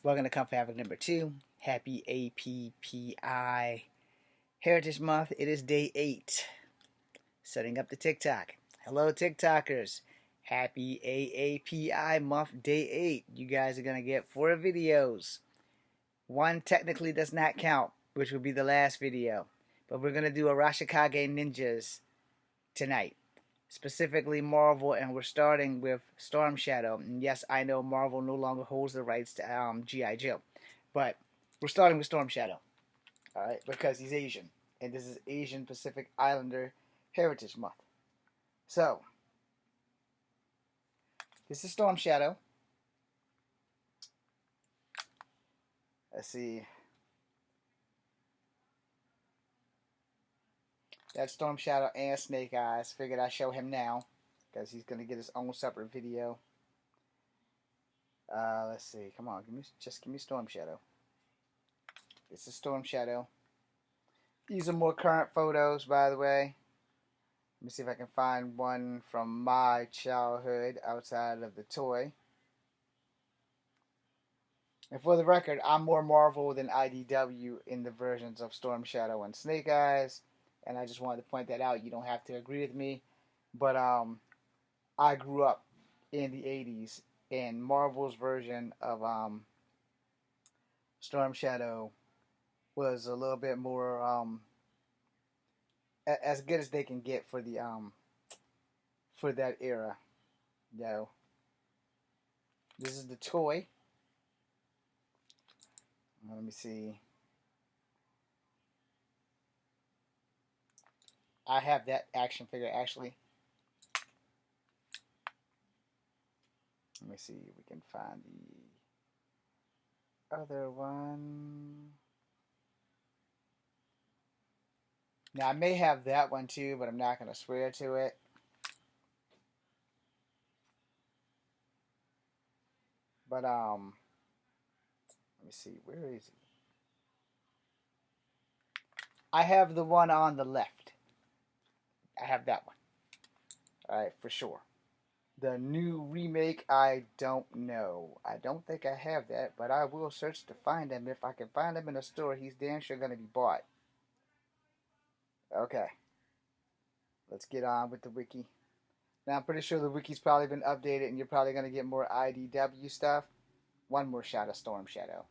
Welcome to Comfort Havoc number 2. Happy APPI Heritage Month. It is day 8. Setting up the TikTok. Hello, TikTokers. Happy AAPI Month, day 8. You guys are going to get 4 videos. One technically does not count, which will be the last video. But we're going to do Arashikage Ninjas tonight. Specifically Marvel, and we're starting with Storm Shadow. And yes, I know Marvel no longer holds the rights to G.I. Joe, but we're starting with Storm Shadow, all right, because he's Asian, and this is Asian Pacific Islander Heritage Month. So, this is Storm Shadow. Let's see. That's Storm Shadow and Snakeeyes. Figured I'd show him now, because he's going to get his own separate video. Let's see. Come on, give me Storm Shadow. This is Storm Shadow. These are more current photos, by the way. Let me see if I can find one from my childhood outside of the toy. And for the record, I'm more Marvel than IDW in the versions of Storm Shadow and Snake Eyes. And I just wanted to point that out. You don't have to agree with me. But I grew up in the 80s, and Marvel's version of Storm Shadow was a little bit more as good as they can get for the for that era. You know, this is the toy. Let me see. I have that action figure actually. Let me see if we can find the other one. Now I may have that one too, but I'm not going to swear to it. But let me see, where is he? I have the one on the left. I have that one. Alright, for sure. The new remake, I don't know. I don't think I have that, but I will search to find him. If I can find him in a store, he's damn sure going to be bought. Okay. Let's get on with the wiki. Now, I'm pretty sure the wiki's probably been updated, and you're probably going to get more IDW stuff. One more shot of Storm Shadow,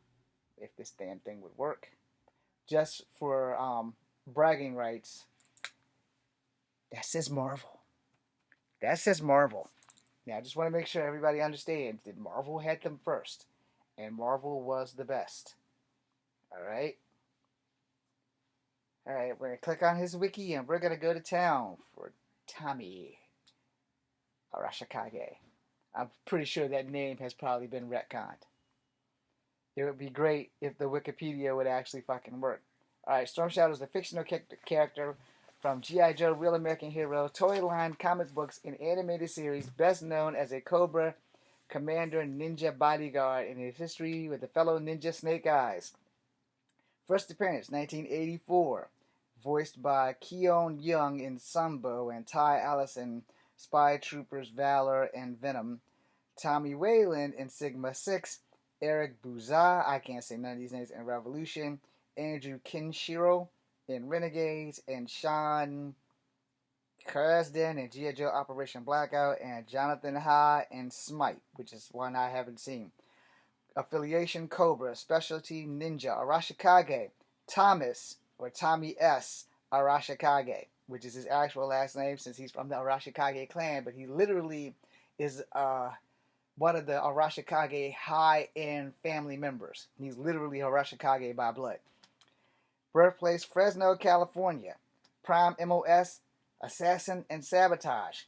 if this damn thing would work. Just for bragging rights. That says Marvel. That says Marvel. Now, I just want to make sure everybody understands that Marvel had them first, and Marvel was the best. Alright? Alright, we're going to click on his wiki, and we're going to go to town for Tommy Arashikage. I'm pretty sure that name has probably been retconned. It would be great if the Wikipedia would actually fucking work. Alright, Storm Shadow is a fictional character from G.I. Joe Real American Hero, toy line, comic books, and animated series, best known as a Cobra Commander Ninja Bodyguard in his history with the fellow ninja Snake Eyes. First appearance, 1984. Voiced by Keon Young in Sambo and Ty Allison, Spy Troopers Valor and Venom. Tommy Wayland in Sigma 6. Eric Buza, I can't say none of these names, in Revolution. Andrew Kinshiro in Renegades, and Sean Krasden in G.I. Joe Operation Blackout, and Jonathan Ha in Smite, which is one I haven't seen. Affiliation Cobra, Specialty Ninja, Arashikage, Thomas, or Tommy S. Arashikage, which is his actual last name since he's from the Arashikage clan, but he literally is one of the Arashikage high-end family members. He's literally Arashikage by blood. Birthplace, Fresno, California. Prime MOS, Assassin and Sabotage.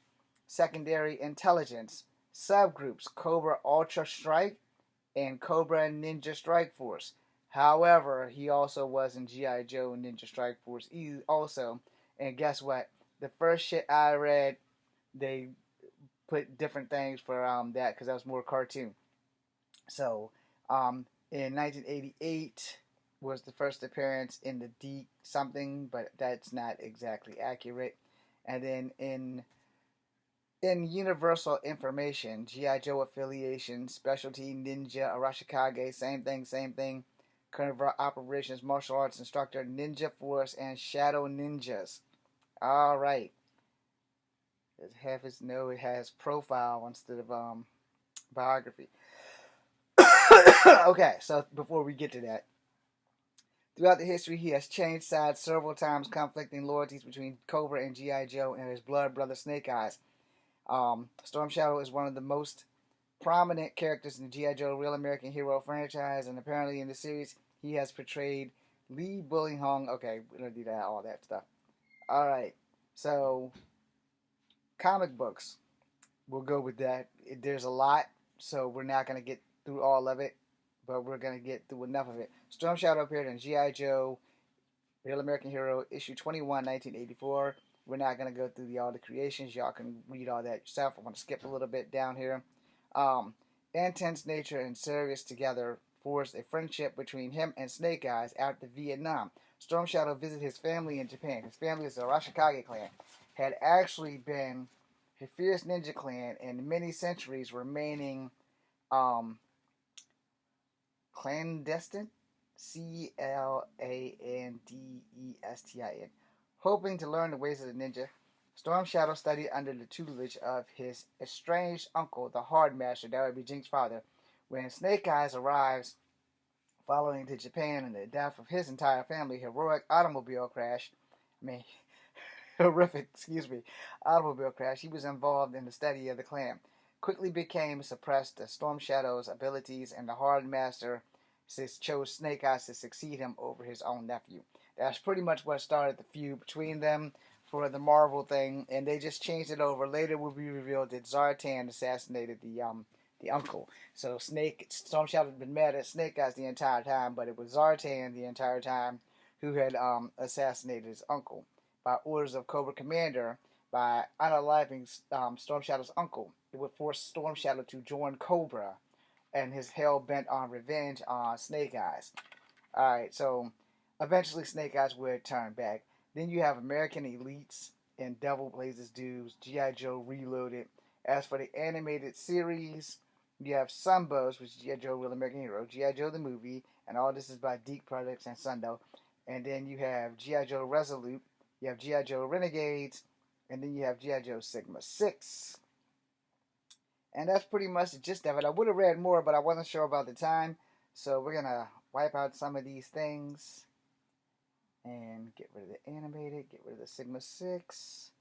Secondary Intelligence. Subgroups, Cobra Ultra Strike and Cobra Ninja Strike Force. However, he also was in G.I. Joe Ninja Strike Force also. And guess what? The first shit I read, they put different things for that because that was more cartoon. So, in 1988 was the first appearance in the D something, but that's not exactly accurate. And then in In Universal Information, G.I. Joe affiliation, specialty, ninja, Arashikage, same thing, same thing. Current operations, martial arts instructor, ninja force, and shadow ninjas. All right. Half his it has profile instead of biography. Okay, so before we get to that, throughout the history, he has changed sides several times, conflicting loyalties between Cobra and G.I. Joe and his blood brother Snake Eyes. Storm Shadow is one of the most prominent characters in the G.I. Joe Real American Hero franchise, and apparently in the series, he has portrayed Lee Bully Hung. Okay, we don't do that, all that stuff. All right, so comic books. We'll go with that. There's a lot, so we're not going to get through all of it, but we're going to get through enough of it. Storm Shadow appeared in G.I. Joe Real American Hero, issue 21, 1984. We're not going to go through all the creations. Y'all can read all that yourself. I want to skip a little bit down here. Intense nature and serious together forged a friendship between him and Snake Eyes after Vietnam. Storm Shadow visited his family in Japan. His family is the Arashikage clan. Had actually been a fierce ninja clan in many centuries, remaining clandestine. Clandestin. Hoping to learn the ways of the ninja, Storm Shadow studied under the tutelage of his estranged uncle, the Hard Master, that would be Jink's father. When Snake Eyes arrives following to Japan and the death of his entire family, horrific, automobile crash, he was involved in the study of the clan. Quickly became suppressed the Storm Shadow's abilities, and the Hard Master chose Snake Eyes to succeed him over his own nephew. That's pretty much what started the feud between them for the Marvel thing, and they just changed it over. Later will be revealed that Zartan assassinated the uncle. So Storm Shadow had been mad at Snake Eyes the entire time, but it was Zartan the entire time who had assassinated his uncle by orders of Cobra Commander by unaliving Storm Shadow's uncle. It would force Storm Shadow to join Cobra and his hell bent on revenge on Snake Eyes. Alright, so eventually Snake Eyes would turn back. Then you have American Elites and Devil Blazes Dudes, G.I. Joe Reloaded. As for the animated series, you have Sunbows, which is G.I. Joe Real American Hero, G.I. Joe the Movie, and all this is by Deke Products and Sundo. And then you have G.I. Joe Resolute, you have G.I. Joe Renegades, and then you have G.I. Joe Sigma 6. And that's pretty much the gist of it. I would have read more, but I wasn't sure about the time. So we're going to wipe out some of these things and get rid of the animated, get rid of the Sigma 6.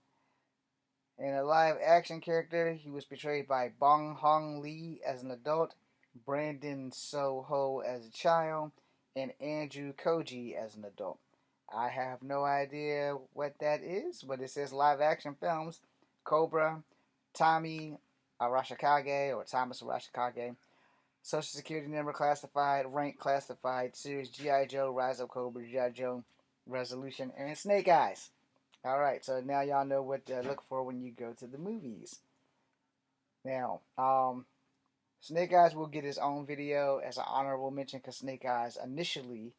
In a live action character, he was portrayed by Bong Hong Lee as an adult, Brandon Soho as a child, and Andrew Koji as an adult. I have no idea what that is, but it says live action films. Cobra, Tommy Arashikage or Thomas Arashikage, Social Security number classified, rank classified, series G.I. Joe, Rise of Cobra, G.I. Joe, Resolution, and Snake Eyes. Alright, so now y'all know what to look for when you go to the movies. Now, Snake Eyes will get his own video as an honorable mention because Snake Eyes initially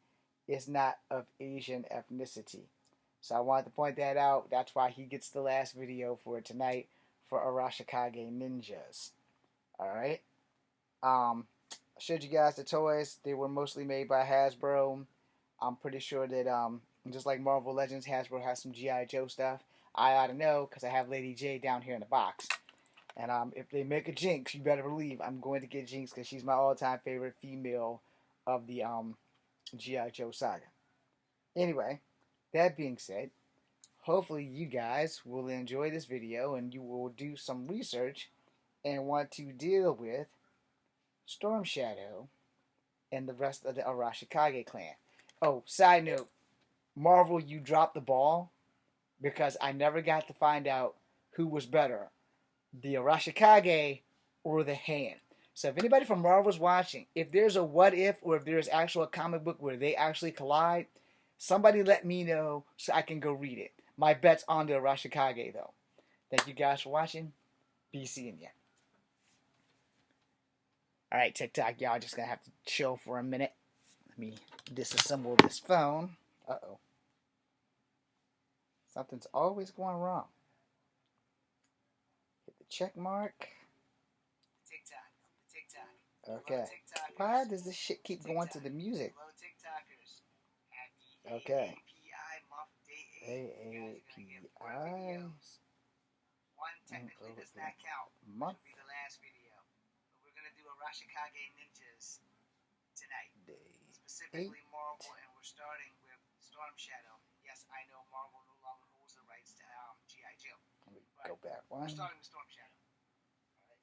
is not of Asian ethnicity. So I wanted to point that out. That's why he gets the last video for tonight for Arashikage Ninjas. Alright. I showed you guys the toys. They were mostly made by Hasbro. I'm pretty sure that just like Marvel Legends, Hasbro has some G.I. Joe stuff. I ought to know because I have Lady J down here in the box. And if they make a Jinx, you better believe I'm going to get Jinx because she's my all-time favorite female of the G.I. Joe saga. Anyway, that being said, hopefully you guys will enjoy this video and you will do some research and want to deal with Storm Shadow and the rest of the Arashikage clan. Oh, side note, Marvel, you dropped the ball because I never got to find out who was better, the Arashikage or the Hand. So if anybody from Marvel's watching, if there's a what if or if there's actual comic book where they actually collide, somebody let me know so I can go read it. My bet's on the Arashikage though. Thank you guys for watching. Be seeing ya. Alright, TikTok, y'all just gonna have to chill for a minute. Let me disassemble this phone. Uh-oh. Something's always going wrong. Hit the check mark. Okay. Why does this shit keep going to the music? Okay. AAPI. Month. Be the last video. But we're gonna do Arashikage ninjas tonight. Specifically Marvel, and we're starting with Storm Shadow. Yes, I know Marvel no longer holds the rights to G.I. Joe. Let me go back one. We're starting with Storm Shadow.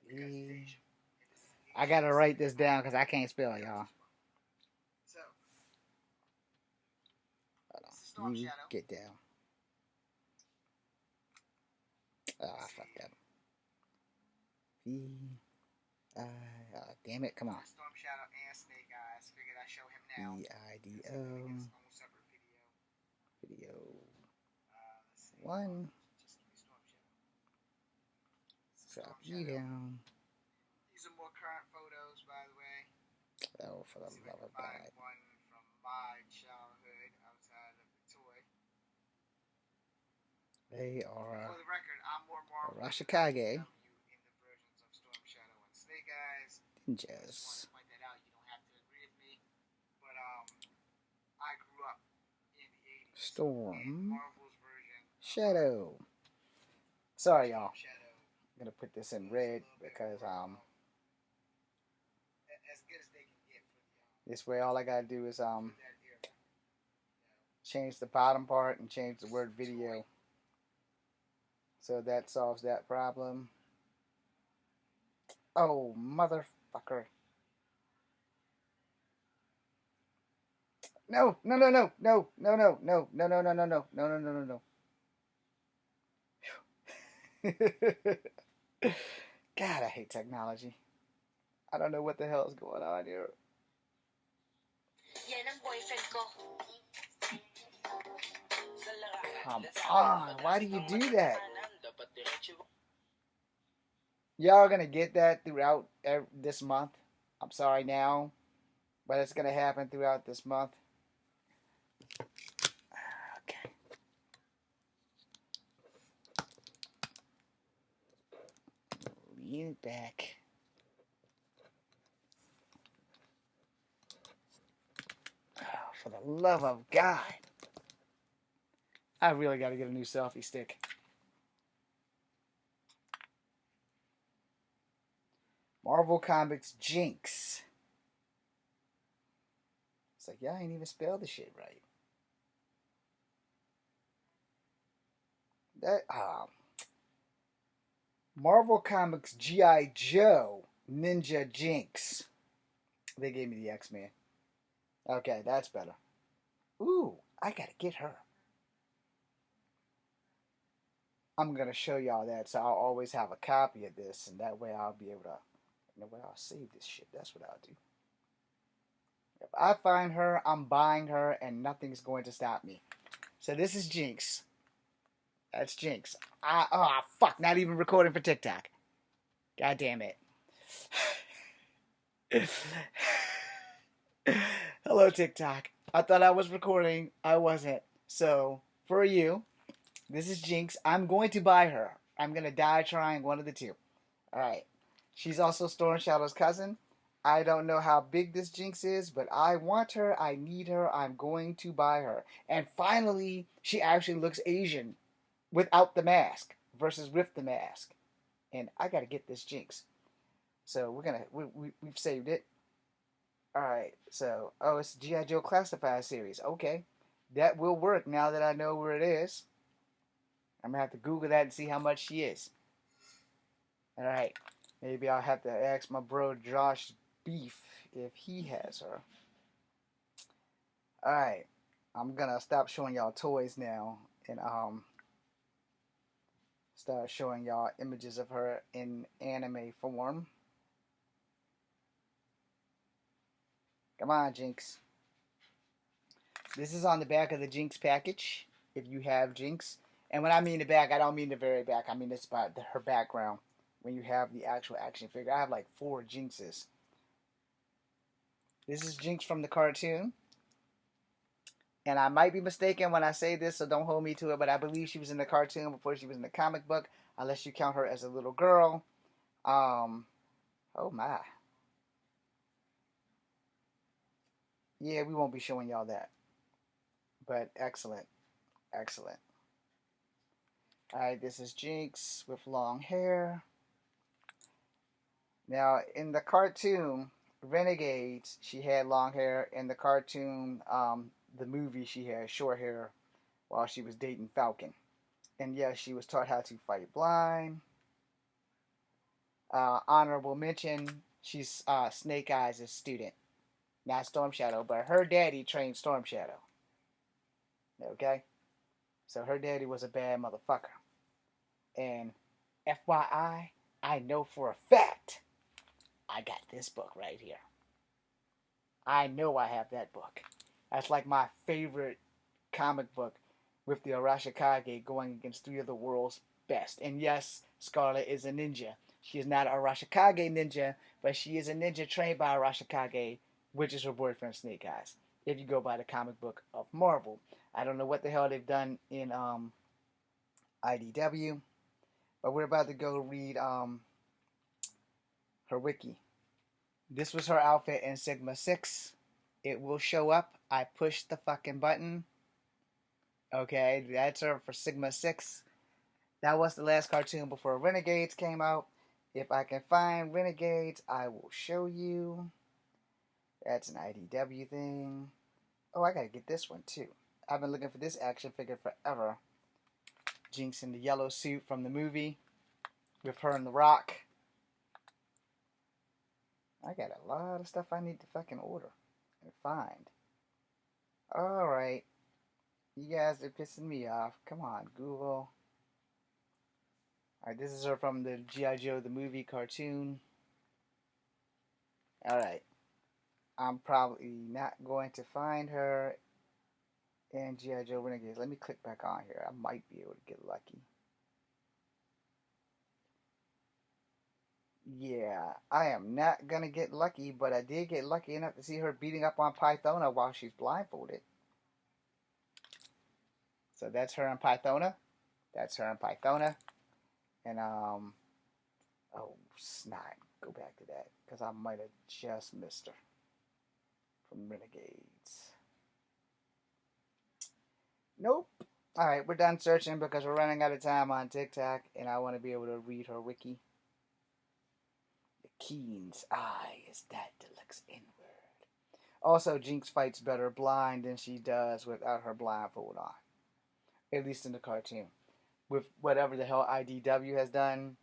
Right, I gotta write this down because I can't spell, y'all. So, hold on. You get down. Oh, I fucked up. Damn it, come on. Storm Shadow and Snakeeyes. Figured I'd show him now. EIDO. Video. One. Drop you down. These are more current photos, by the way. Oh, for the love of God. One from my childhood outside of the toy. They are. For the record, I'm more Marvel. Arashikage. Ninjas. Storm. Shadow. Sorry, y'all. I'm gonna put this in red because this way all I gotta do is change the bottom part and change the word video. So that solves that problem. Oh, motherfucker. No. God, I hate technology. I don't know what the hell is going on here. Come on, why do you do that? Y'all are gonna get that throughout this month. I'm sorry now, but it's gonna happen throughout this month. Okay. Lean back. Oh, for the love of God. I really got to get a new selfie stick. Marvel Comics Jinx. It's like, y'all ain't even spelled the shit right. Marvel Comics G.I. Joe Ninja Jinx. They gave me the X-Men. Okay, that's better. Ooh, I gotta get her. I'm gonna show y'all that, so I'll always have a copy of this, and that way I'll be able to, I'll save this shit. That's what I'll do. If I find her, I'm buying her, and nothing's going to stop me. So this is Jinx. That's Jinx. Fuck, not even recording for TikTok. God damn it. Hello, TikTok. I thought I was recording. I wasn't. So, for you, this is Jinx. I'm going to buy her. I'm going to die trying, one of the two. Alright. She's also Storm Shadow's cousin. I don't know how big this Jinx is, but I want her. I need her. I'm going to buy her. And finally, she actually looks Asian without the mask versus with the mask. And I got to get this Jinx. So, we've saved it. Alright, so, it's the G.I. Joe Classified series. Okay, that will work now that I know where it is. I'm going to have to Google that and see how much she is. Alright, maybe I'll have to ask my bro Josh Beef if he has her. Alright, I'm going to stop showing y'all toys now and start showing y'all images of her in anime form. Come on, Jinx. This is on the back of the Jinx package, if you have Jinx. And when I mean the back, I don't mean the very back. I mean it's about her background when you have the actual action figure. I have like 4 Jinxes. This is Jinx from the cartoon. And I might be mistaken when I say this, so don't hold me to it, but I believe she was in the cartoon before she was in the comic book, unless you count her as a little girl. Um, oh my. Yeah, we won't be showing y'all that. But excellent. Excellent. Alright, this is Jinx with long hair. Now, in the cartoon, Renegades, she had long hair. In the cartoon, the movie, she had short hair while she was dating Falcon. And yes, she was taught how to fight blind. Honorable mention, she's Snake Eyes' student. Not Storm Shadow, but her daddy trained Storm Shadow. Okay? So her daddy was a bad motherfucker. And FYI, I know for a fact I got this book right here. I know I have that book. That's like my favorite comic book with the Arashikage going against three of the world's best. And yes, Scarlet is a ninja. She is not an Arashikage ninja, but she is a ninja trained by Arashikage, which is her boyfriend Snake Eyes. If you go by the comic book of Marvel. I don't know what the hell they've done in IDW, but we're about to go read her wiki. This was her outfit in Sigma 6. It will show up. I pushed the fucking button. Okay, that's her for Sigma 6. That was the last cartoon before Renegades came out. If I can find Renegades, I will show you. That's an IDW thing. Oh, I gotta get this one too. I've been looking for this action figure forever. Jinx in the yellow suit from the movie with her and the Rock. I got a lot of stuff I need to fucking order and find. Alright. You guys are pissing me off. Come on, Google. Alright, this is her from the G.I. Joe the movie cartoon. Alright. I'm probably not going to find her in G.I. Joe Renegades. Let me click back on here. I might be able to get lucky. Yeah, I am not going to get lucky, but I did get lucky enough to see her beating up on Pythona while she's blindfolded. So that's her and Pythona. That's her and Pythona. And, oh, snot. Go back to that, because I might have just missed her from Renegades. Nope. Alright, we're done searching because we're running out of time on TikTok, and I want to be able to read her wiki. The Keen's eye is that that looks inward. Also, Jinx fights better blind than she does without her blindfold on. At least in the cartoon. With whatever the hell IDW has done,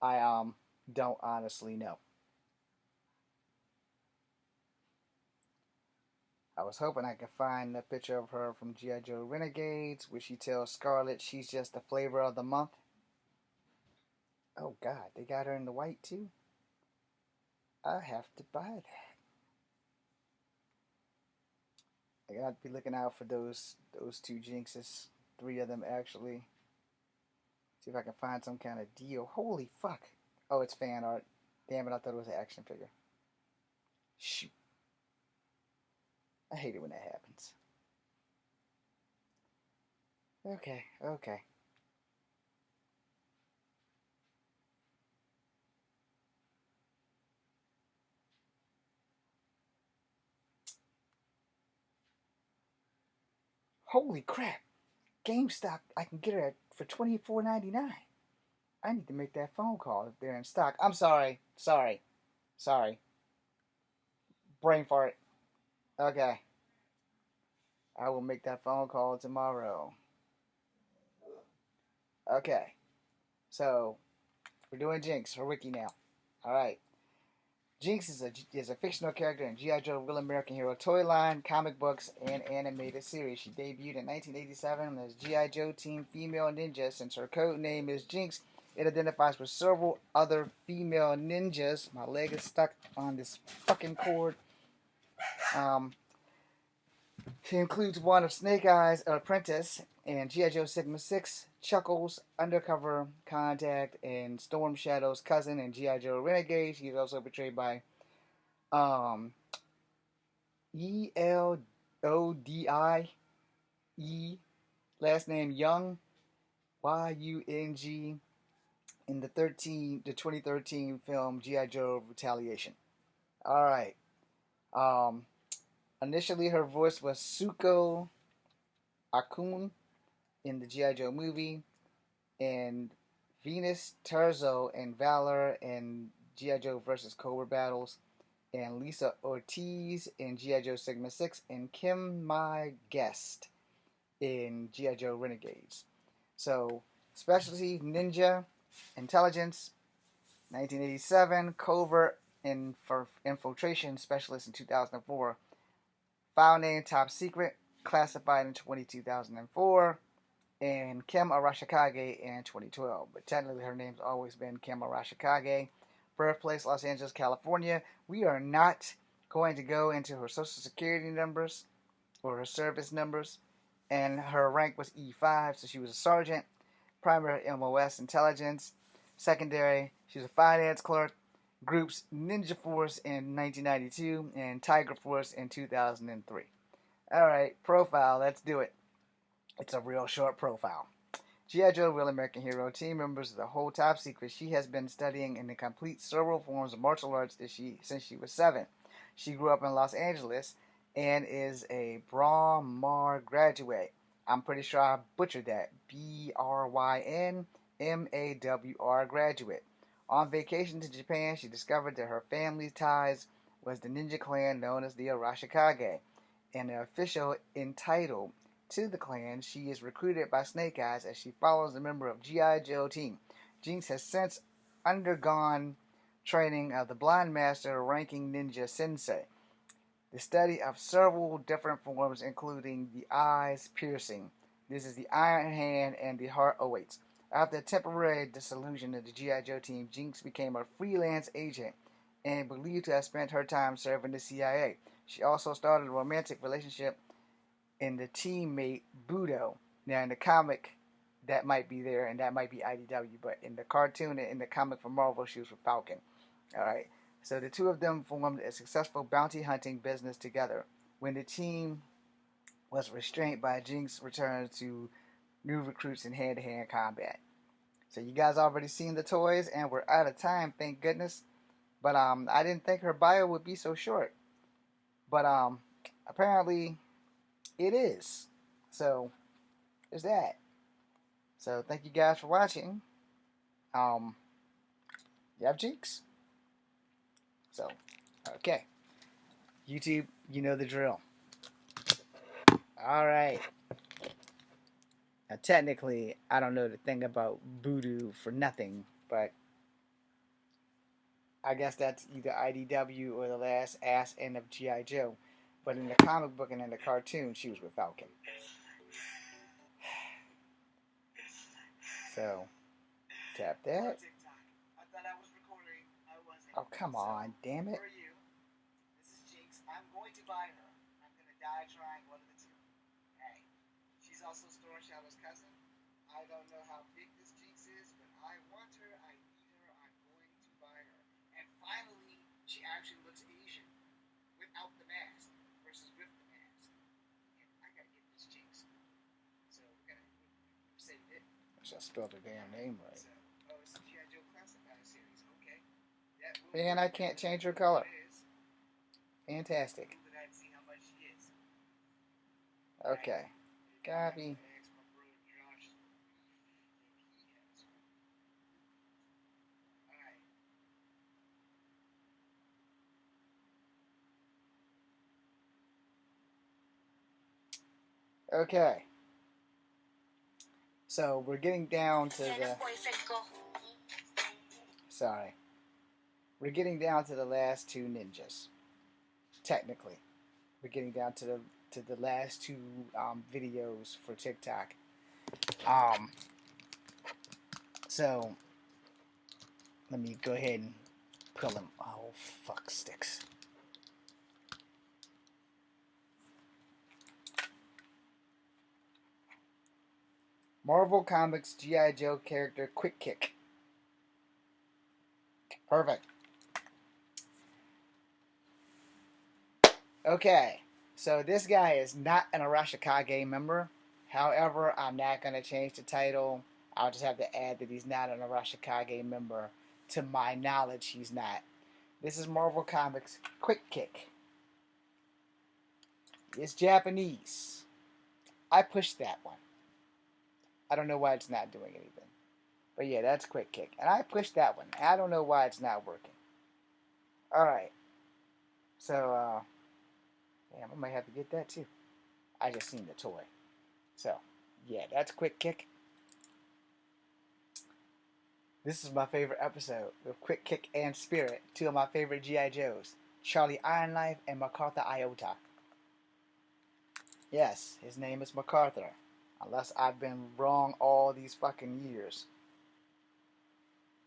I don't honestly know. I was hoping I could find a picture of her from G.I. Joe Renegades, where she tells Scarlet she's just the flavor of the month. Oh God, they got her in the white too? I have to buy that. I gotta be looking out for those two Jinxes. 3 of them actually. See if I can find some kind of deal. Holy fuck. Oh, it's fan art. Damn it, I thought it was an action figure. Shoot. I hate it when that happens. Okay, okay. Holy crap. GameStop, I can get her for $24.99. I need to make that phone call if they're in stock. I'm sorry. Sorry. Sorry. Brain fart. Okay. I will make that phone call tomorrow. Okay. So, we're doing Jinx, her wiki now. Alright. Jinx is a fictional character in G.I. Joe Real American Hero toy line, comic books, and animated series. She debuted in 1987 as G.I. Joe Team Female Ninja. Since her code name is Jinx, it identifies with several other female ninjas. My leg is stuck on this fucking cord. She includes one of Snake Eyes' apprentice and G.I. Joe Sigma 6, Chuckles, Undercover, Contact, and Storm Shadow's cousin in G.I. Joe Renegade. She is also portrayed by Elodi E, last name Young, Yung, in the 2013 film G.I. Joe Retaliation. All right. Um, Initially, her voice was Suko Akun in the G.I. Joe movie, and Venus Terzo in Valor and G.I. Joe versus Cobra battles, and Lisa Ortiz in G.I. Joe Sigma 6, and Kim My Guest in G.I. Joe Renegades. So, specialty Ninja, Intelligence, 1987, Covert Infiltration Specialist in 2004, File Name Top Secret, classified in 2004, and Kim Arashikage in 2012. But technically, her name's always been Kim Arashikage. Birthplace, Los Angeles, California. We are not going to go into her social security numbers or her service numbers. And her rank was E5, so she was a sergeant. Primary MOS intelligence. Secondary, she was a finance clerk. Groups Ninja Force in 1992 and Tiger Force in 2003. Alright, profile, let's do it. It's a real short profile. G.I. Joe, Real American Hero, team members of the whole top secret. She has been studying in the complete several forms of martial arts since she was 7. She grew up in Los Angeles and is a Bryn graduate. I'm pretty sure I butchered that. BRYNMAWR graduate. On vacation to Japan, she discovered that her family's ties was the ninja clan known as the Arashikage, and the official entitled to the clan. She is recruited by Snakeeyes as she follows a member of G.I. Joe team. Jinx has since undergone training of the Blind Master ranking ninja sensei. The study of several different forms, including the eyes piercing. This is the Iron Hand and the Heart awaits. After a temporary disillusion of the G.I. Joe team, Jinx became a freelance agent and believed to have spent her time serving the CIA. She also started a romantic relationship in the teammate Budo. Now, in the comic, that might be there, and that might be IDW, but in the cartoon and in the comic from Marvel, she was with Falcon. All right. So the two of them formed a successful bounty hunting business together. When the team was restrained by Jinx, returned to new recruits in hand-to-hand combat. So you guys already seen the toys, and we're out of time, thank goodness. But I didn't think her bio would be so short. But apparently it is. So there's that. So thank you guys for watching. You have Jinx. So, okay. YouTube, you know the drill. Alright. Now, technically, I don't know the thing about voodoo for nothing, but I guess that's either IDW or the last ass end of G.I. Joe. But in the comic book and in the cartoon, she was with Falcon. So, tap that. Oh, come on, damn it. This is Jinx. I'm going to buy her. I'm going to die trying, one of the two. Hey, she's also Storm Shadow's cousin. I don't know how big this Jinx is, but I want her, I need her, I'm going to buy her. And finally, she actually looks Asian without the mask versus with the mask. And I gotta get this Jinx. So we're gonna save it. I should spell the damn name right. So, oh, it's the G.I. Joe Classified series. Okay. And I can't change her color. Fantastic. Okay. Copy. Okay. So we're getting down to the... Sorry. We're getting down to the last two ninjas. Technically. We're getting down to the last two videos for TikTok. So let me go ahead and pull them. Oh, fuck sticks. Marvel Comics G.I. Joe character Quick Kick. Perfect. Okay, so this guy is not an Arashikage member. However, I'm not going to change the title. I'll just have to add that he's not an Arashikage member. To my knowledge, he's not. This is Marvel Comics Quick Kick. It's Japanese. I pushed that one. I don't know why it's not doing anything. But yeah, that's Quick Kick. And I pushed that one. I don't know why it's not working. Alright. So, damn, I might have to get that too. I just seen the toy. So, yeah, that's Quick Kick. This is my favorite episode with Quick Kick and Spirit, two of my favorite G.I. Joes, Charlie Ironknife and MacArthur Iota. Yes, his name is MacArthur, unless I've been wrong all these fucking years.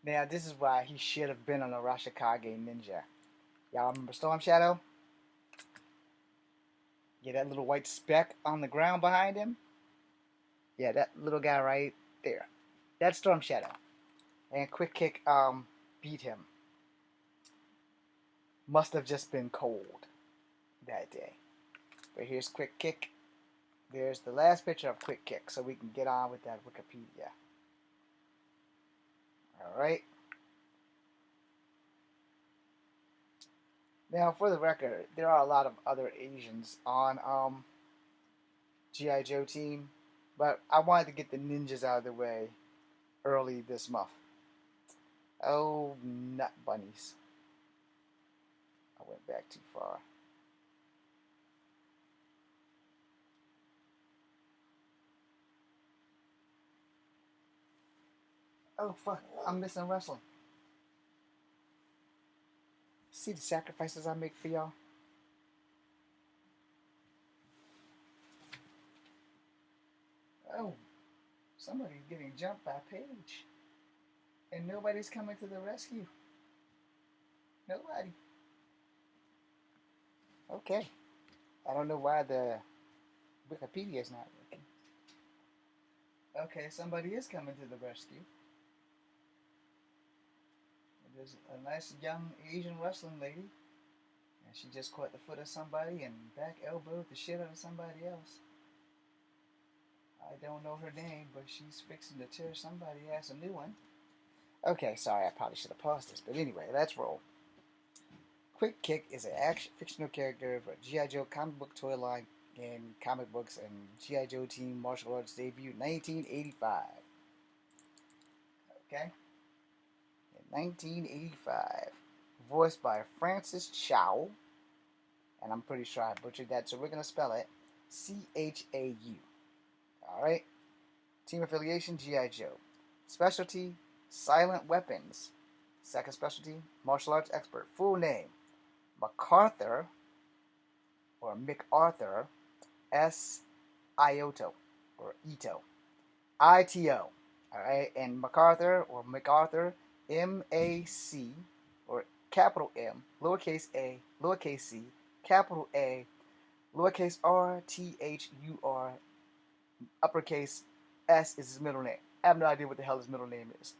Now, this is why he should have been an Arashikage ninja. Y'all remember Storm Shadow? Yeah, that little white speck on the ground behind him? Yeah, that little guy right there. That's Storm Shadow. And Quick Kick beat him. Must have just been cold that day. But here's Quick Kick. There's the last picture of Quick Kick, so we can get on with that Wikipedia. Alright. Now, for the record, there are a lot of other Asians on G.I. Joe team, but I wanted to get the ninjas out of the way early this month. Oh, nut bunnies. I went back too far. Oh, fuck. I'm missing wrestling. See the sacrifices I make for y'all? Oh, somebody's getting jumped by Paige. And nobody's coming to the rescue. Nobody. Okay. I don't know why the Wikipedia is not working. Okay, somebody is coming to the rescue. There's a nice young Asian wrestling lady. And she just caught the foot of somebody and back elbowed the shit out of somebody else. I don't know her name, but she's fixing to tear somebody ass a new one. Okay, sorry, I probably should have paused this, but anyway, let's roll. Quick Kick is an action fictional character for G.I. Joe comic book toy line in comic books and G.I. Joe Team Martial Arts debut 1985. Okay? In 1985. Voiced by Francis Chow. And I'm pretty sure I butchered that, so we're going to spell it C-H-A-U. Alright? Team affiliation, G.I. Joe. Specialty, silent weapons. Second specialty, martial arts expert. Full name, MacArthur, or MacArthur, S. Ioto, or Ito. I-T-O. Alright, and MacArthur, or MacArthur, M-A-C, or capital M, lowercase a, lowercase c, capital A, lowercase r, T-H-U-R, uppercase S is his middle name. I have no idea what the hell his middle name is.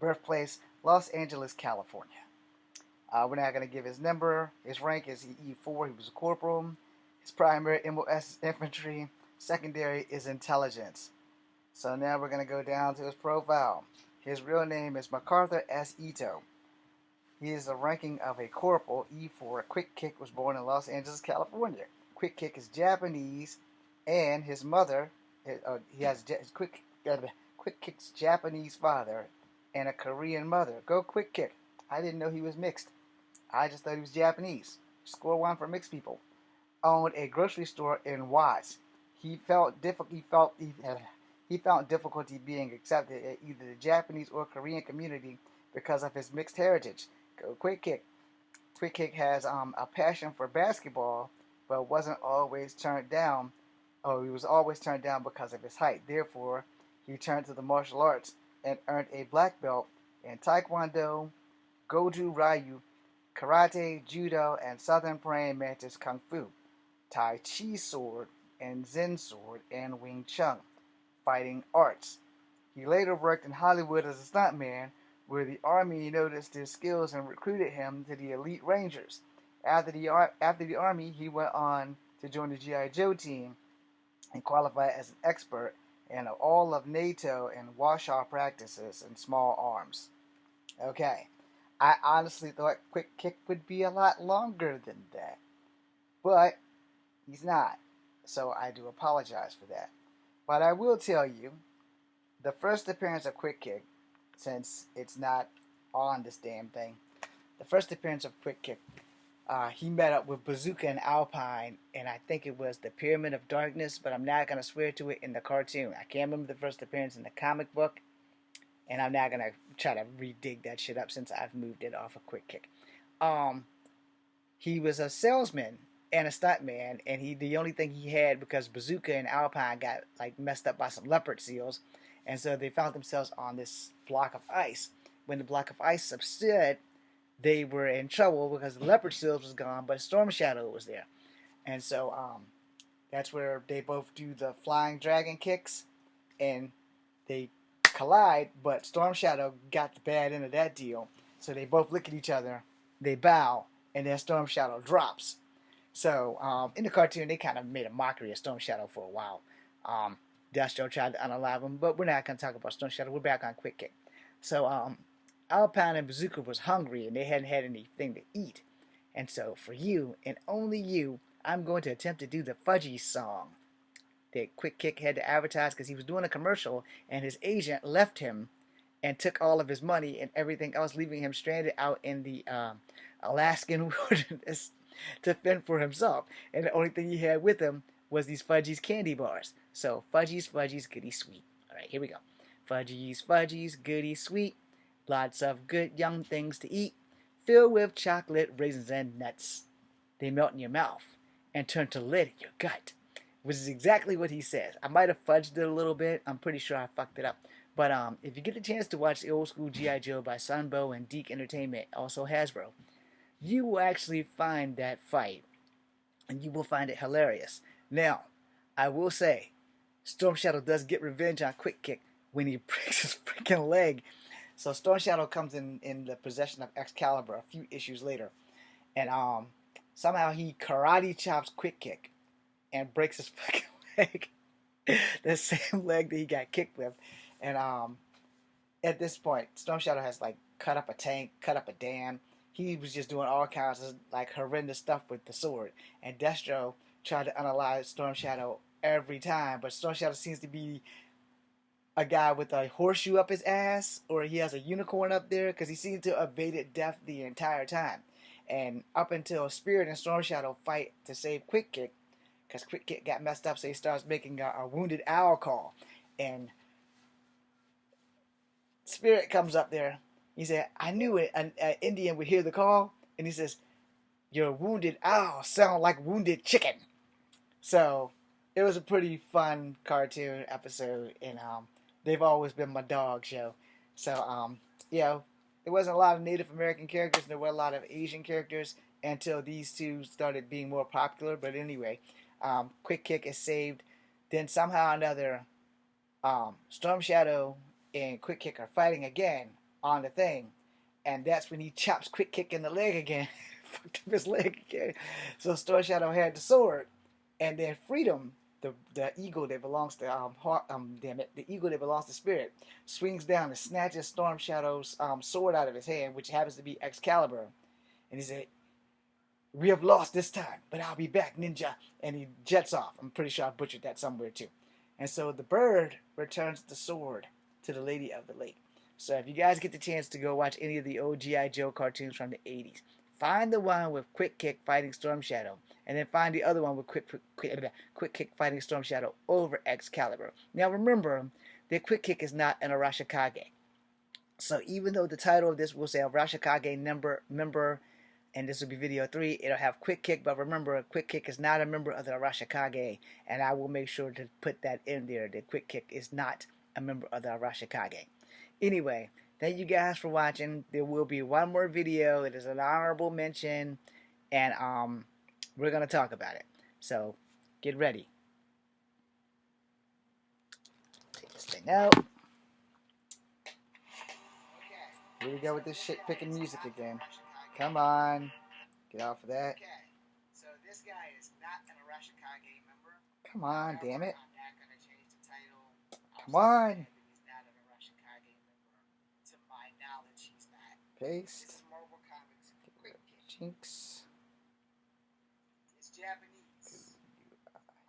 Birthplace, Los Angeles, California. We're not going to give his number. His rank is E4. He was a corporal. His primary MOS is infantry. Secondary is intelligence. So now we're going to go down to his profile. His real name is MacArthur S. Ito. He is the ranking of a corporal, E4. Quick Kick was born in Los Angeles, California. Quick Kick is Japanese, and his mother, he has Quick Kick's Japanese father and a Korean mother. Go Quick Kick. I didn't know he was mixed. I just thought he was Japanese. Score one for mixed people. Owned a grocery store in Watts. He found difficulty being accepted at either the Japanese or Korean community because of his mixed heritage. Go Quick Kick. Quick Kick has a passion for basketball, but wasn't always turned down. Oh, he was always turned down because of his height. Therefore, he turned to the martial arts and earned a black belt in Taekwondo, Goju Ryu, Karate, Judo, and Southern Praying Mantis Kung Fu, Tai Chi sword, and Zen sword, and Wing Chun, fighting arts. He later worked in Hollywood as a stuntman, where the Army noticed his skills and recruited him to the Elite Rangers. After the Army, he went on to join the G.I. Joe team and qualify as an expert in all of NATO and Warsaw practices and small arms. Okay, I honestly thought Quick Kick would be a lot longer than that, but he's not. So I do apologize for that. But I will tell you, the first appearance of Quick Kick, since it's not on this damn thing, the first appearance of Quick Kick, he met up with Bazooka and Alpine, and I think it was the Pyramid of Darkness, but I'm not going to swear to it in the cartoon. I can't remember the first appearance in the comic book, and I'm not going to try to redig that shit up since I've moved it off of Quick Kick. He was a salesman and a stuntman, and the only thing he had, because Bazooka and Alpine got like messed up by some leopard seals, and so they found themselves on this block of ice. When the block of ice subsided, they were in trouble because the leopard seals was gone, but Storm Shadow was there. And so that's where they both do the flying dragon kicks, and they collide, but Storm Shadow got the bad end of that deal. So they both look at each other, they bow, and then Storm Shadow drops. So in the cartoon, they kind of made a mockery of Storm Shadow for a while. Destro tried to unalive him, but we're not going to talk about Storm Shadow. We're back on Quick Kick. So Alpine and Bazooka was hungry, and they hadn't had anything to eat. And so for you, and only you, I'm going to attempt to do the Fudgy song that Quick Kick had to advertise because he was doing a commercial, and his agent left him and took all of his money and everything else, leaving him stranded out in the Alaskan wilderness to fend for himself. And the only thing he had with him was these Fudgies candy bars. So Fudgies, Fudgies, goody sweet. All right, here we go. Fudgies, Fudgies, goody sweet. Lots of good young things to eat, filled with chocolate, raisins, and nuts. They melt in your mouth and turn to lead in your gut, which is exactly what he says. I might have fudged it a little bit. I'm pretty sure I fucked it up. But if you get the chance to watch the old school G.I. Joe by Sunbow and Deke Entertainment, also Hasbro, you will actually find that fight, and you will find it hilarious. Now, I will say, Storm Shadow does get revenge on Quick Kick when he breaks his freaking leg. So Storm Shadow comes in the possession of Excalibur a few issues later, and somehow he karate chops Quick Kick and breaks his fucking leg, the same leg that he got kicked with. And at this point, Storm Shadow has like cut up a tank, cut up a dam. He was just doing all kinds of like horrendous stuff with the sword. And Destro tried to unalive Storm Shadow every time, but Storm Shadow seems to be a guy with a horseshoe up his ass, or he has a unicorn up there, because he seems to have evaded death the entire time. And up until Spirit and Storm Shadow fight to save Quick Kick, because Quick Kick got messed up, so he starts making a wounded owl call. And Spirit comes up there. He said, I knew it. An Indian would hear the call. And he says, your wounded owl sound like wounded chicken. So it was a pretty fun cartoon episode. And they've always been my dog show. So, there wasn't a lot of Native American characters. There were a lot of Asian characters until these two started being more popular. But anyway, Quick Kick is saved. Then somehow or another, Storm Shadow and Quick Kick are fighting again on the thing, and that's when he chops Quick Kick in the leg again. Fucked up his leg again. So Storm Shadow had the sword, and then Freedom, the eagle that belongs to the eagle that belongs to Spirit, swings down and snatches Storm Shadow's sword out of his hand, which happens to be Excalibur, and he said, "We have lost this time, but I'll be back, ninja." And he jets off. I'm pretty sure I butchered that somewhere too. And so the bird returns the sword to the Lady of the Lake. So if you guys get the chance to go watch any of the old G.I. Joe cartoons from the 80s, find the one with Quick Kick fighting Storm Shadow, and then find the other one with Quick Kick fighting Storm Shadow over Excalibur. Now remember that Quick Kick is not an Arashikage. So even though the title of this will say Arashikage member, and this will be video 3, it'll have Quick Kick, but remember, Quick Kick is not a member of the Arashikage, and I will make sure to put that in there, that Quick Kick is not a member of the Arashikage. Anyway, thank you guys for watching. There will be one more video. It is an honorable mention, and we're going to talk about it. So, get ready. Take this thing out. Here we go with this shit-picking music again. Come on. Get off of that. So this guy is not an Arashikage member. Come on, damn it. Come on. He's not an Arashikage member. To my knowledge, he's not. Paste. This is Marvel Comics. Quick Kick. Jinx. It's Japanese.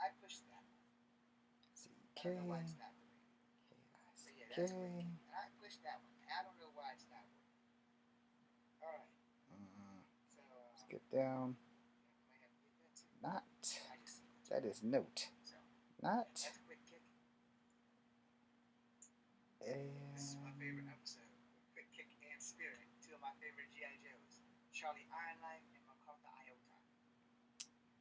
I pushed that one. CK. I don't know why it's not working. But yeah, that's Quick Kick. I pushed that one. I don't know why it's not working. Alright. So, let's get down. Not. That is note. Not. That's Quick Kick. And This is my favorite episode. Quick Kick and Spirit. Two of my favorite G.I. Joes. Charlie Ironlight and Makoto Iota.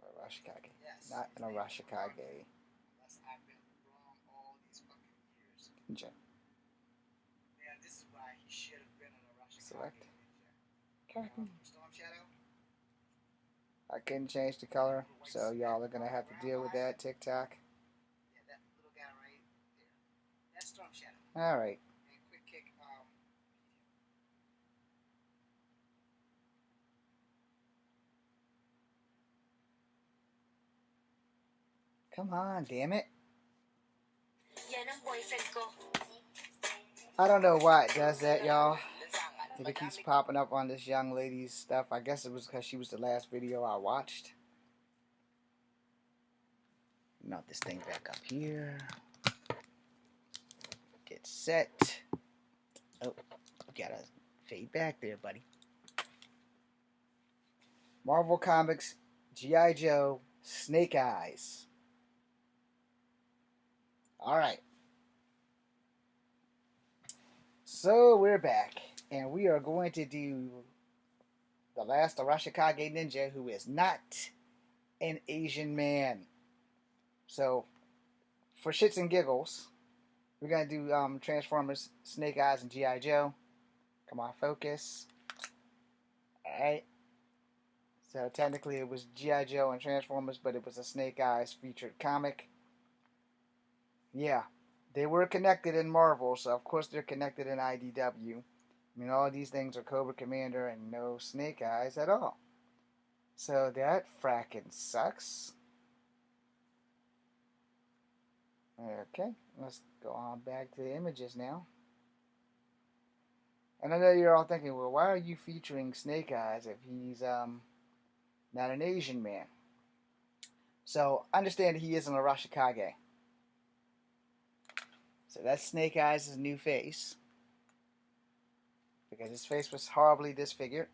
Arashikage. Yes. Not an Arashikage. Unless I've been wrong all these fucking years. Ninja. Yeah, this is why he should have been an Arashikage. Select. Ninja. Storm Shadow. I couldn't change the color, so y'all are gonna have to deal with that. TikTok. Yeah, that little guy right there. That's Storm Shadow. All right. And Quick Kick. Come on, damn it. I don't know why it does that, y'all. If it keeps popping up on this young lady's stuff, I guess it was because she was the last video I watched. Mount this thing back up here. Get set. Oh, gotta fade back there, buddy. Marvel Comics, G.I. Joe, Snakeeyes. Alright. So we're back. And we are going to do the last Arashikage ninja who is not an Asian man. So, for shits and giggles, we're going to do Transformers, Snakeeyes, and G.I. Joe. Come on, focus. Alright. So, technically it was G.I. Joe and Transformers, but it was a Snakeeyes featured comic. Yeah. They were connected in Marvel, so of course they're connected in IDW. I mean, all these things are Cobra Commander and no Snake Eyes at all. So that frackin' sucks. Okay, let's go on back to the images now. And I know you're all thinking, well, why are you featuring Snake Eyes if he's not an Asian man? So, understand he is an Arashikage. So that's Snake Eyes' new face. Because his face was horribly disfigured.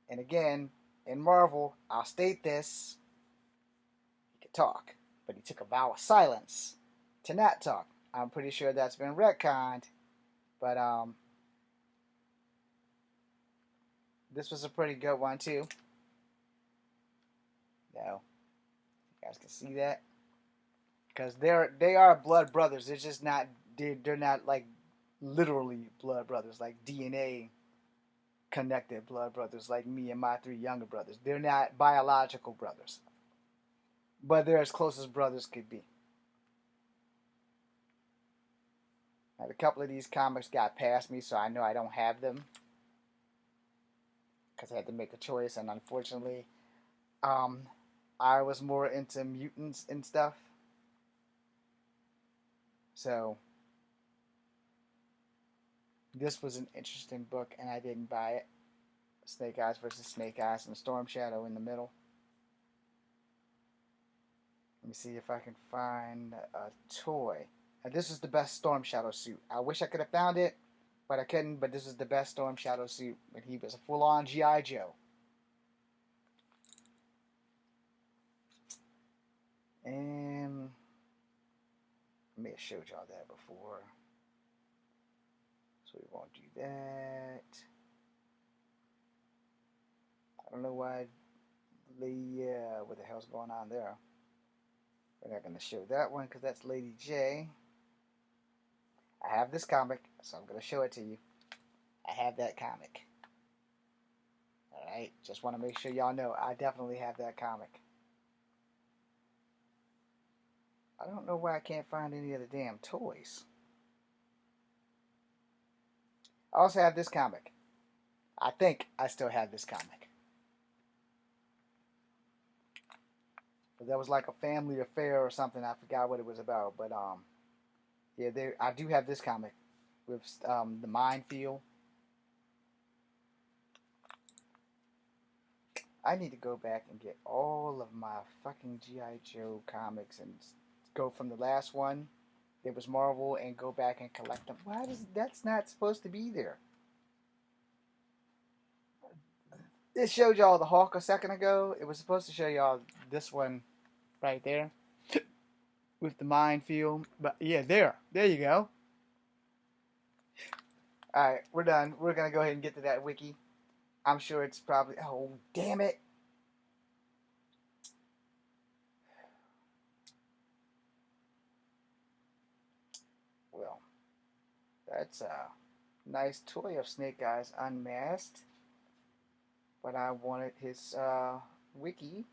And again, in Marvel, I'll state this. He could talk, but he took a vow of silence to not talk. I'm pretty sure that's been retconned. But this was a pretty good one too. Now, you guys can see that. Because they are blood brothers. They're just not they're not like literally blood brothers, like DNA connected blood brothers, like me and my three younger brothers. They're not biological brothers, but they're as close as brothers could be. Now, a couple of these comics got past me, so I know I don't have them because I had to make a choice, and unfortunately, I was more into mutants and stuff, so this was an interesting book, and I didn't buy it. Snake Eyes versus Snake Eyes and Storm Shadow in the middle. Let me see if I can find a toy. Now, this is the best Storm Shadow suit. I wish I could have found it, but I couldn't. But this is the best Storm Shadow suit. When he was a full-on G.I. Joe. And I may have showed y'all that before. So we won't do that. I don't know why. What the hell's going on there? We're not going to show that one because that's Lady J. I have this comic, so I'm going to show it to you. I have that comic. Alright, just want to make sure y'all know I definitely have that comic. I don't know why I can't find any of the damn toys. I also have this comic. I think I still have this comic. But that was like a family affair or something. I forgot what it was about. But Yeah, I do have this comic with the minefield. I need to go back and get all of my fucking GI Joe comics and go from the last one that was Marvel and go back and collect them. Why does that's not supposed to be there? It showed y'all the Hawk a second ago. It was supposed to show y'all this one right there with the minefield. But yeah, there you go. All right, we're done. We're gonna go ahead and get to that wiki. I'm sure it's probably. Oh, damn it! Well, that's a nice toy of Snake Eyes unmasked, but I wanted his wiki.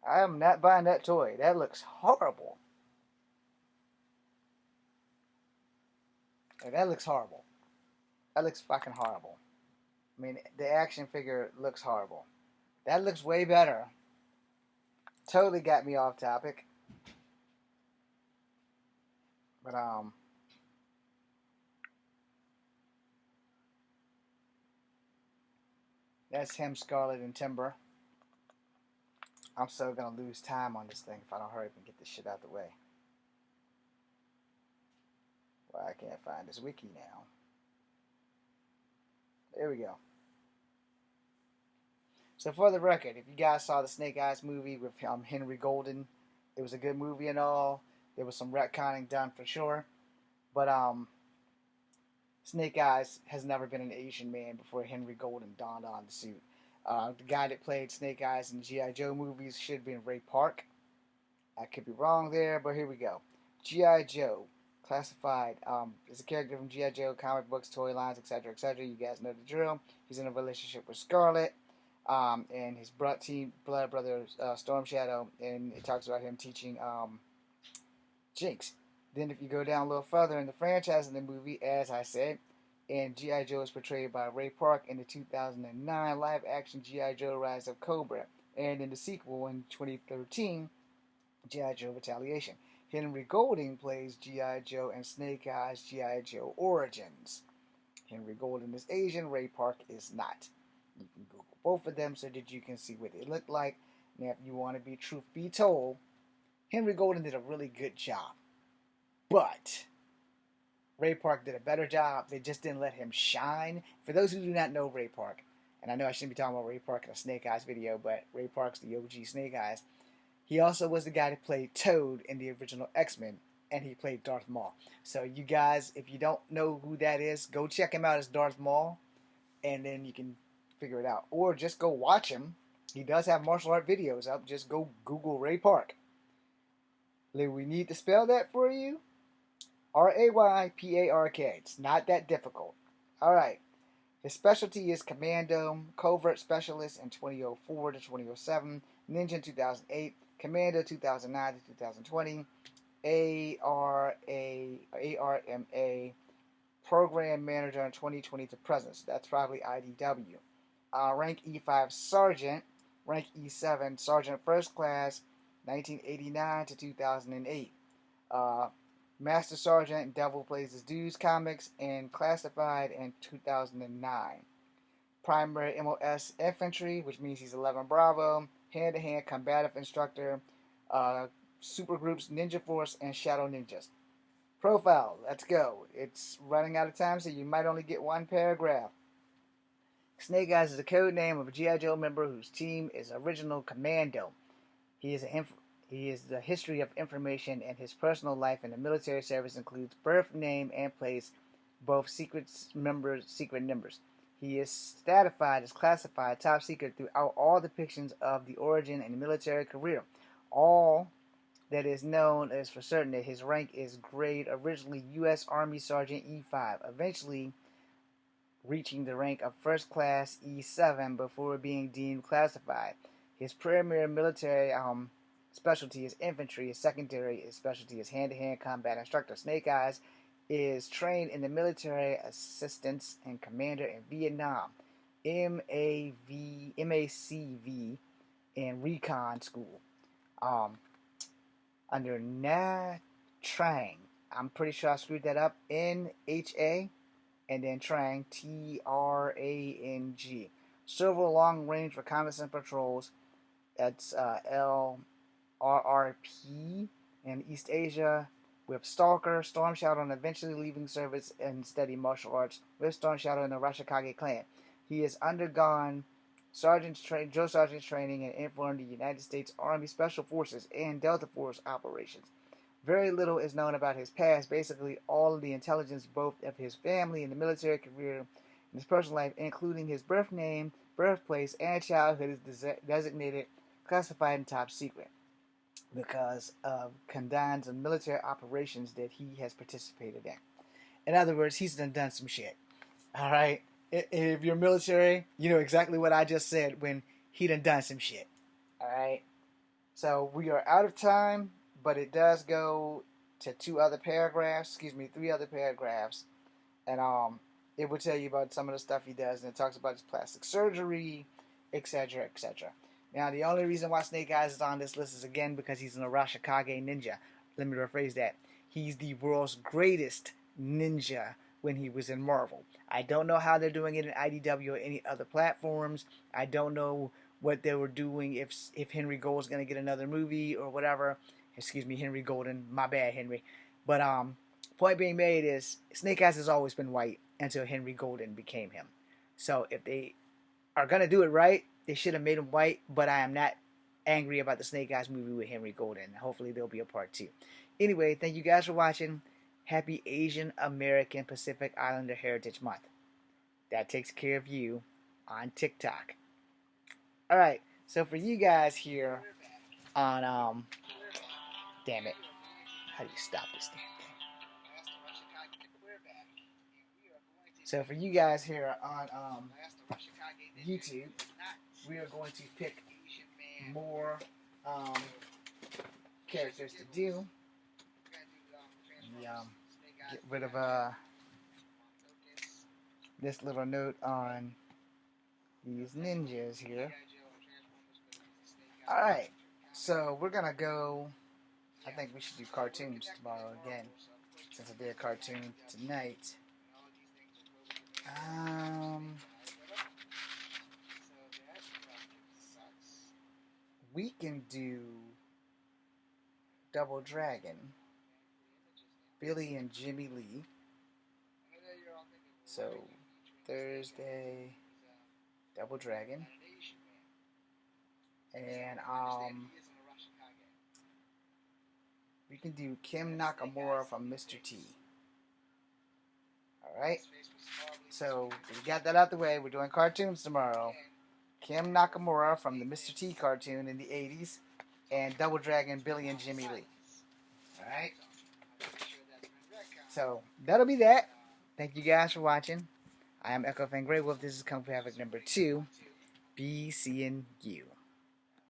I am not buying that toy. That looks horrible. That looks horrible. That looks fucking horrible. I mean, the action figure looks horrible. That looks way better. Totally got me off topic. But that's him, Scarlet and Timber. I'm so gonna lose time on this thing if I don't hurry up and get this shit out of the way. Well, I can't find this wiki now. There we go. So for the record, if you guys saw the Snake Eyes movie with Henry Golden, it was a good movie and all. There was some retconning done for sure. But Snake Eyes has never been an Asian man before Henry Golden donned on the suit. The guy that played Snake Eyes in the G.I. Joe movies should have been Ray Park. I could be wrong there, but here we go. G.I. Joe, classified as a character from G.I. Joe comic books, toy lines, etc., etc. You guys know the drill. He's in a relationship with Scarlet and his blood brother Storm Shadow, and it talks about him teaching Jinx. Then if you go down a little further in the franchise in the movie, as I said, and G.I. Joe is portrayed by Ray Park in the 2009 live-action G.I. Joe Rise of Cobra, and in the sequel in 2013, G.I. Joe Retaliation. Henry Golding plays G.I. Joe and Snake Eyes G.I. Joe Origins. Henry Golding is Asian, Ray Park is not. You can Google both of them so that you can see what they look like. Now, if you want to be truth be told, Henry Golding did a really good job. But Ray Park did a better job. They just didn't let him shine. For those who do not know Ray Park, and I know I shouldn't be talking about Ray Park in a Snake Eyes video, but Ray Park's the OG Snake Eyes. He also was the guy that played Toad in the original X-Men, and he played Darth Maul. So you guys, if you don't know who that is, go check him out as Darth Maul, and then you can figure it out. Or just go watch him. He does have martial art videos up. Just go Google Ray Park. We need to spell that for you. Raypark. It's not that difficult. Alright. His specialty is Commando, Covert Specialist in 2004 to 2007, Ninja in 2008, Commando 2009 to 2020, ARMA, Program Manager in 2020 to present. So that's probably IDW. Rank E5 Sergeant, Rank E7 Sergeant First Class, 1989 to 2008. Master Sergeant Devil Plays His Dues comics and classified in 2009. Primary MOS Infantry, which means he's 11 Bravo, hand-to-hand combative instructor, supergroups Ninja Force and Shadow Ninjas. Profile, let's go. It's running out of time, so you might only get one paragraph. Snake Eyes is a code name of a G.I. Joe member whose team is Original Commando. He is the history of information, and his personal life in the military service includes birth, name, and place, both secret numbers. He is stratified as classified top secret throughout all depictions of the origin and military career. All that is known is for certain that his rank is grade originally U.S. Army Sergeant E5, eventually reaching the rank of First Class E7 before being deemed classified. His primary military specialty is infantry. His secondary specialty is hand-to-hand combat instructor. Snake Eyes is trained in the military assistance and commander in Vietnam, MACV, and recon school. Under Trang. I'm pretty sure I screwed that up. NHA and then Trang, TRANG. Several long-range reconnaissance patrols. That's LRRP in East Asia with Stalker, Storm Shadow, and eventually leaving service and study martial arts with Storm Shadow and the Arashikage clan. He has undergone drill sergeant training and informed the United States Army Special Forces and Delta Force operations. Very little is known about his past. Basically, all of the intelligence, both of his family and the military career, and his personal life, including his birth name, birthplace, and childhood, is designated classified and top secret because of condoned military operations that he has participated in. In other words, he's done some shit. All right? If you're military, you know exactly what I just said when he done some shit. All right? So we are out of time, but it does go to three other paragraphs, and it will tell you about some of the stuff he does, and it talks about his plastic surgery, etc., etc. Now, the only reason why Snakeeyes is on this list is, again, because he's an Arashikage ninja. Let me rephrase that. He's the world's greatest ninja when he was in Marvel. I don't know how they're doing it in IDW or any other platforms. I don't know what they were doing if Henry Gold's going to get another movie or whatever. Excuse me, Henry Golden. My bad, Henry. But point being made is Snake Eyes has always been white until Henry Golden became him. So if they are going to do it right, they should have made him white, but I am not angry about the Snake Eyes movie with Henry Golden. Hopefully there'll be a part 2. Anyway, thank you guys for watching. Happy Asian American Pacific Islander Heritage Month. That takes care of you on TikTok. Alright, so for you guys here on, damn it. How do you stop this damn thing? So for you guys here on YouTube, we are going to pick more characters to do. Get rid of this little note on these ninjas here. Alright, so we're gonna go. I think we should do cartoons tomorrow again, since I did a cartoon tonight. We can do Double Dragon, Billy and Jimmy Lee. So Thursday, Double Dragon, and we can do Kim Nakamura from Mr. T. Alright, so we got that out the way. We're doing cartoons tomorrow. Kim Nakamura from the Mr. T cartoon in the 80s, and Double Dragon, Billy and Jimmy Lee. Alright, so that'll be that. Thank you guys for watching. I am Echo Fan Grey Wolf. This is Kung Fu Havoc number 2. Be seeing you.